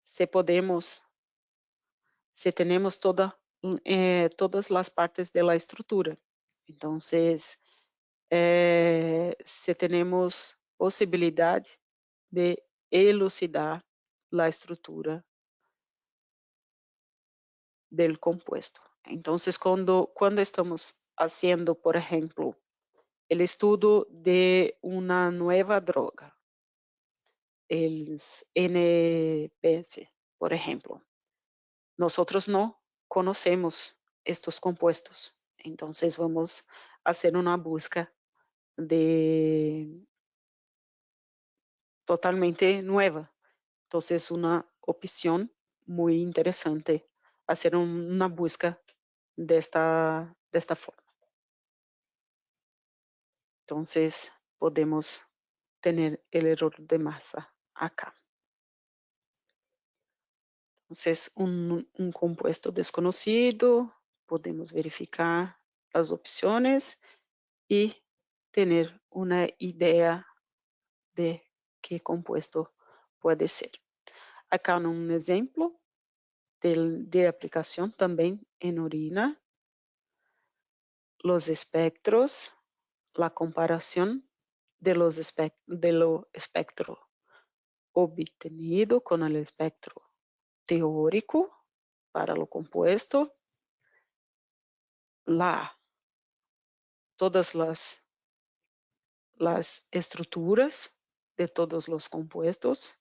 si tenemos todas las partes de la estructura. Entonces, si tenemos posibilidad de elucidar la estructura del compuesto. Entonces, cuando estamos haciendo, por ejemplo, el estudio de una nueva droga, el NPS, por ejemplo, nosotros no conocemos estos compuestos. Entonces, vamos a hacer una búsqueda totalmente nueva. Entonces, una opción muy interesante hacer una búsqueda de esta forma. Entonces, podemos tener el error de masa acá. Entonces, un compuesto desconocido, podemos verificar las opciones y tener una idea de qué compuesto puede ser. Acá un ejemplo de aplicación también en orina, los espectros, la comparación de lo espectro obtenido con el espectro teórico para lo compuesto, todas las estructuras de todos los compuestos,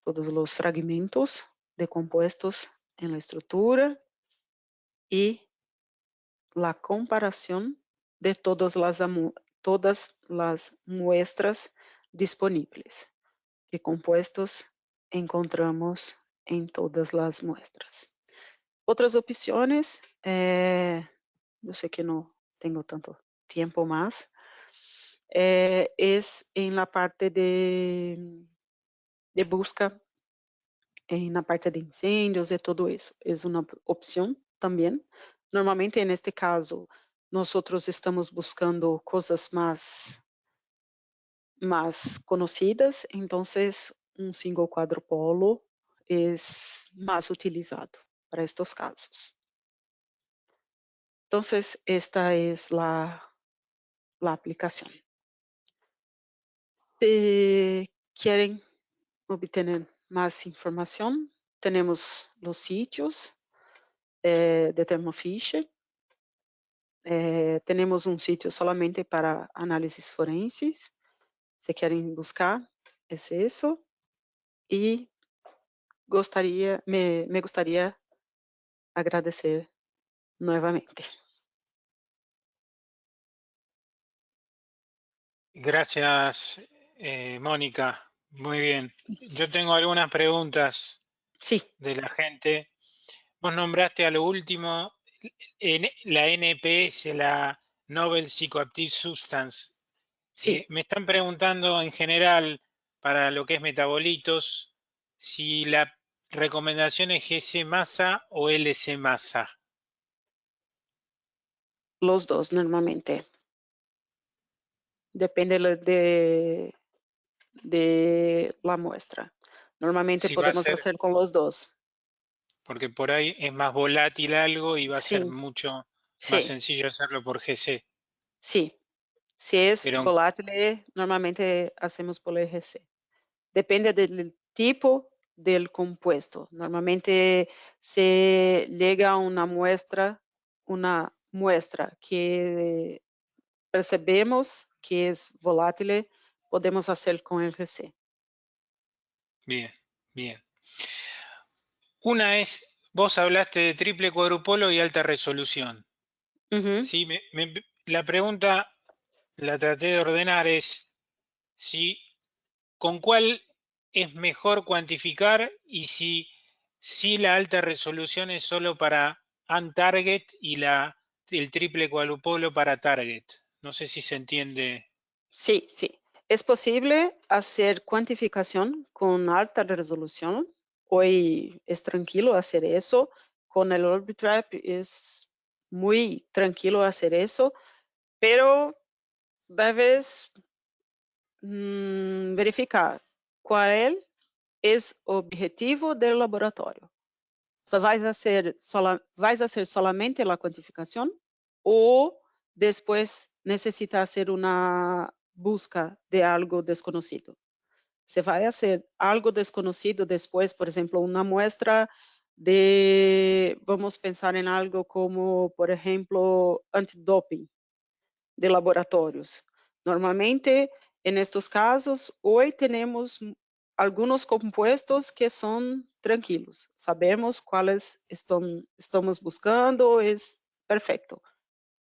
todos los fragmentos de compuestos en la estructura y la comparación de todas las muestras disponibles. ¿Qué compuestos encontramos en todas las muestras? Otras opciones, yo sé que no tengo tanto tiempo más, es en la parte de busca, en la parte de incendios y todo eso. Es una opción también. Normalmente, en este caso, nosotros estamos buscando cosas más conocidas, entonces un single cuadrupolo es más utilizado para estos casos. Entonces, esta es la aplicación. Si quieren obtener más información, tenemos los sitios de Thermo Fisher. Tenemos un sitio solamente para análisis forenses. Si quieren buscar, es eso. Y me gustaría agradecer nuevamente. Gracias, Mónica. Muy bien. Yo tengo algunas preguntas Sí, de la gente. Vos nombraste a lo último la NPS, la Novel Psychoactive Substance. sí. Me están preguntando en general para lo que es metabolitos si la recomendación es GC masa o LC masa. Los dos normalmente. Depende de la muestra. Normalmente Si va a podemos ser, hacer con los dos. porque por ahí es más volátil algo y va a ser Sí, mucho más sí, sencillo hacerlo por GC. sí. Si es Pero volátil, normalmente hacemos por EGC. Depende del tipo del compuesto. Normalmente se llega a una muestra que percebemos que es volátil, podemos hacer con el GC. bien, bien. Una es, vos hablaste de triple cuadrupolo y alta resolución. Ujú. ¿Sí? La pregunta la traté de ordenar es si con cuál es mejor cuantificar y si la alta resolución es solo para untarget y el triple cuadrupolo para target. No sé si se entiende. Sí, sí. Es posible hacer cuantificación con alta resolución. Hoy es tranquilo hacer eso. Con el Orbitrap es muy tranquilo hacer eso, pero debes verificar cuál es el objetivo del laboratorio. ¿Vas a hacer solamente la cuantificación o después necesita hacer una busca de algo desconocido? Se va a hacer algo desconocido después, por ejemplo, una muestra vamos a pensar en algo como, por ejemplo, antidoping de laboratorios. Normalmente, en estos casos, hoy tenemos algunos compuestos que son tranquilos. Sabemos cuáles estamos buscando, es perfecto.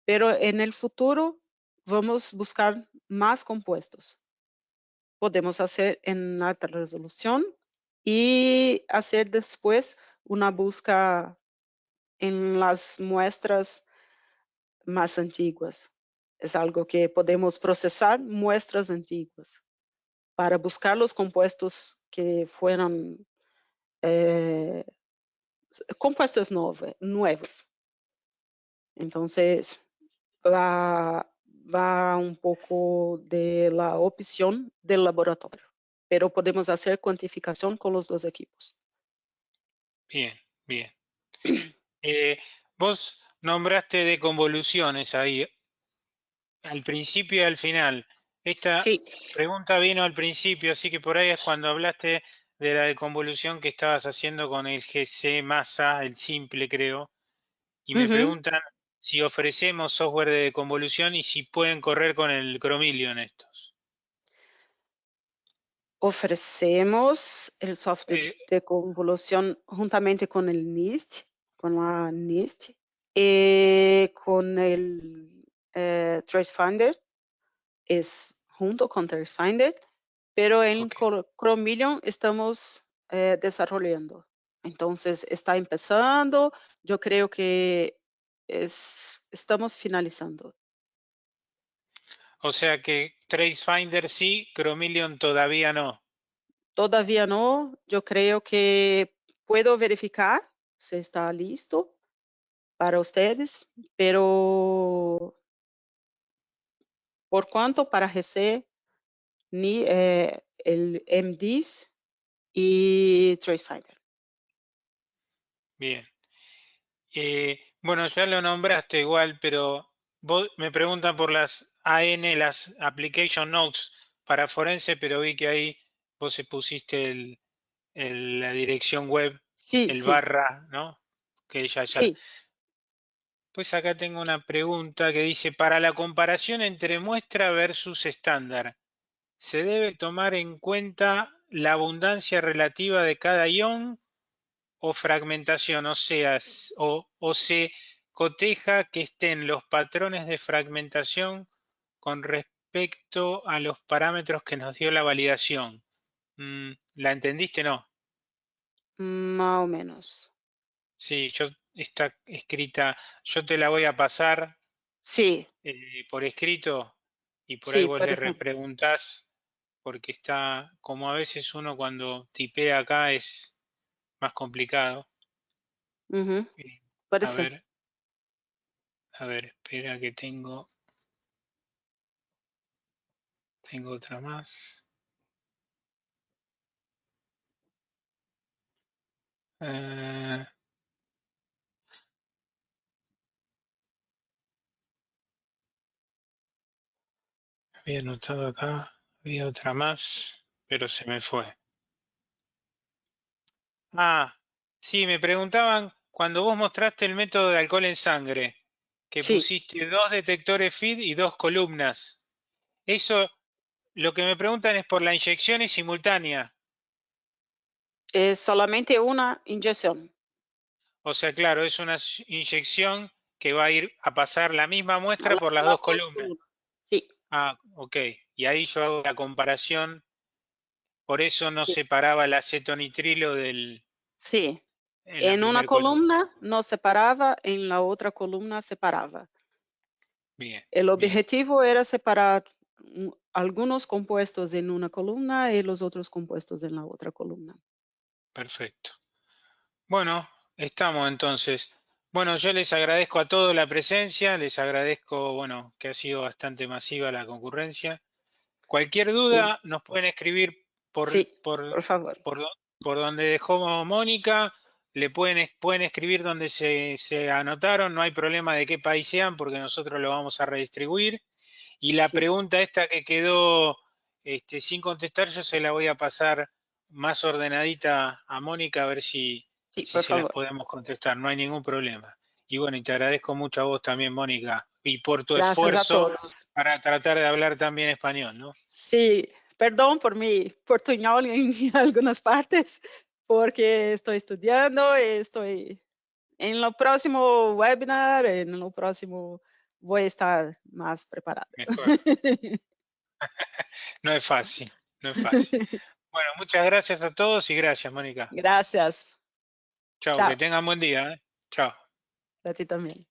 Pero en el futuro vamos a buscar más compuestos. Podemos hacer en alta resolución y hacer después una búsqueda en las muestras más antiguas. Es algo que podemos procesar muestras antiguas para buscar los compuestos que fueron compuestos nuevos. Entonces, va un poco de la opción del laboratorio, pero podemos hacer cuantificación con los dos equipos. Bien, bien. Vos nombraste de convoluciones ahí, al principio y al final. Esta Sí. pregunta vino al principio, así que por ahí es cuando hablaste de la deconvolución que estabas haciendo con el GC masa, el simple creo, y me Ujú. preguntan si ofrecemos software de deconvolución y si pueden correr con el Chromeleon estos. Ofrecemos el software Eh, de convolución juntamente con el NIST, con la NIST, con el TraceFinder, es junto con TraceFinder, pero en ok. Chromeleon estamos desarrollando. Entonces está empezando, yo creo que estamos finalizando. O sea que TraceFinder sí, Chromeleon todavía no. Todavía no, yo creo que puedo verificar si está listo, para ustedes, pero por cuanto para GC, ni el MDIS y TraceFinder. Bien. Bueno, ya lo nombraste igual, pero vos me preguntan por las AN, las Application Notes para Forense, pero vi que ahí vos pusiste la dirección web, Sí, el sí, barra, ¿no? Que ya. sí. Pues acá tengo una pregunta que dice, para la comparación entre muestra versus estándar, ¿se debe tomar en cuenta la abundancia relativa de cada ion o fragmentación? O sea, o se coteja que estén los patrones de fragmentación con respecto a los parámetros que nos dio la validación. ¿La entendiste? No. Más o menos. Sí, está escrita, yo te la voy a pasar Sí, por escrito y por ahí sí, vos por le ejemplo. repreguntás porque está, como a veces uno cuando tipea acá es más complicado. Ujú, Eh, por A ejemplo. ver, espera que tengo otra más. Eh, había anotado acá, había otra más, pero se me fue. Ah, sí, me preguntaban cuando vos mostraste el método de alcohol en sangre, que Sí, pusiste 2 detectores FID y 2 columnas. Eso, lo que me preguntan es por la inyección y simultánea. es solamente una inyección O sea, claro, es una inyección que va a ir a pasar la misma a muestra por las dos las dos columnas. columnas. Sí, Ah, ok. Y ahí yo hago la comparación, por eso no sí, separaba el acetonitrilo sí. en la En una primera columna. columna no separaba, en la otra columna separaba. Bien, El bien, objetivo era separar algunos compuestos en una columna y los otros compuestos en la otra columna. perfecto. Bueno, estamos entonces. Bueno, yo les agradezco a todos la presencia, les agradezco, bueno, que ha sido bastante masiva la concurrencia. Cualquier Sí, duda nos pueden escribir por, sí, por, por favor. por, por donde dejó Mónica, pueden escribir donde se anotaron, no hay problema de qué país sean porque nosotros lo vamos a redistribuir. Y la Sí, pregunta esta que quedó sin contestar, yo se la voy a pasar más ordenadita a Mónica a ver sí, si por se las favor. podemos contestar, no hay ningún problema. Y bueno, y te agradezco mucho a vos también, Mónica, y por tu Gracias a esfuerzo todos. para tratar de hablar también español, ¿no? Sí, perdón por mi portuñol en algunas partes, porque estoy estudiando, estoy en lo próximo webinar, en lo próximo voy a estar más preparada. Mejor. No es fácil, no es fácil. Bueno, muchas gracias a todos y gracias, Mónica. Gracias. Chao, que Chao. tengan buen día, ¿eh? Chao. Para ti también.